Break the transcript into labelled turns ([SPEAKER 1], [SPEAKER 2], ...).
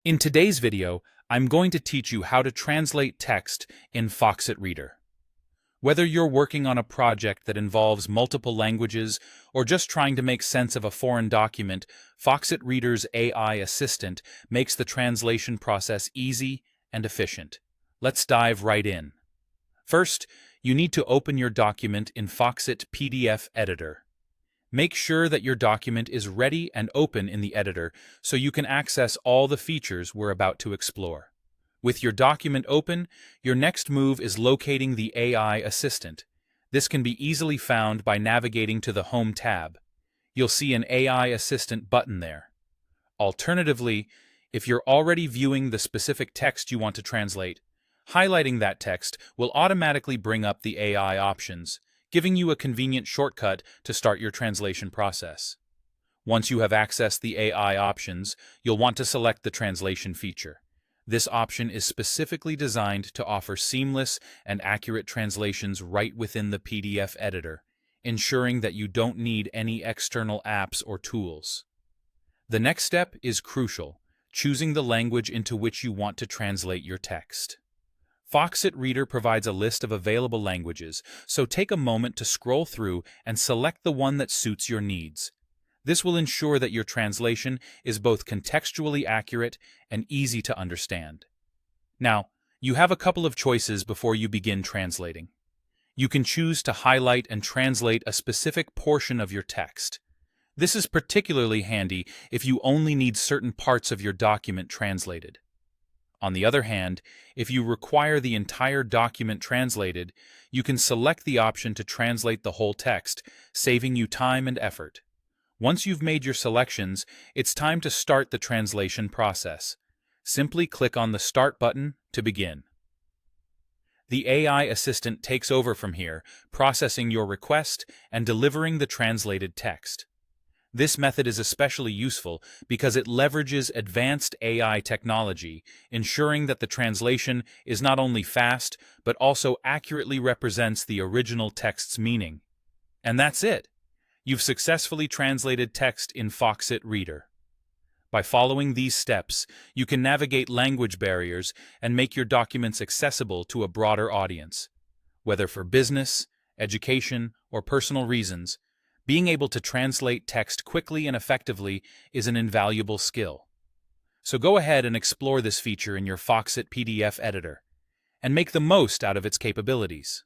[SPEAKER 1] In today's video, I'm going to teach you how to translate text in Foxit Reader. Whether you're working on a project that involves multiple languages or just trying to make sense of a foreign document, Foxit Reader's AI assistant makes the translation process easy and efficient. Let's dive right in. First, you need to open your document in Foxit PDF Editor. Make sure that your document is ready and open in the editor so you can access all the features we're about to explore. With your document open, your next move is locating the AI assistant. This can be easily found by navigating to the Home tab. You'll see an AI assistant button there. Alternatively, if you're already viewing the specific text you want to translate, highlighting that text will automatically bring up the AI options, giving you a convenient shortcut to start your translation process. Once you have accessed the AI options, you'll want to select the translation feature. This option is specifically designed to offer seamless and accurate translations right within the PDF editor, ensuring that you don't need any external apps or tools. The next step is crucial: choosing the language into which you want to translate your text. Foxit Reader provides a list of available languages, so take a moment to scroll through and select the one that suits your needs. This will ensure that your translation is both contextually accurate and easy to understand. Now, you have a couple of choices before you begin translating. You can choose to highlight and translate a specific portion of your text. This is particularly handy if you only need certain parts of your document translated. On the other hand, if you require the entire document translated, you can select the option to translate the whole text, saving you time and effort. Once you've made your selections, it's time to start the translation process. Simply click on the Start button to begin. The AI assistant takes over from here, processing your request and delivering the translated text. This method is especially useful because it leverages advanced AI technology, ensuring that the translation is not only fast, but also accurately represents the original text's meaning. And that's it! You've successfully translated text in Foxit Reader. By following these steps, you can navigate language barriers and make your documents accessible to a broader audience. Whether for business, education, or personal reasons, being able to translate text quickly and effectively is an invaluable skill. So go ahead and explore this feature in your Foxit PDF editor, and make the most out of its capabilities.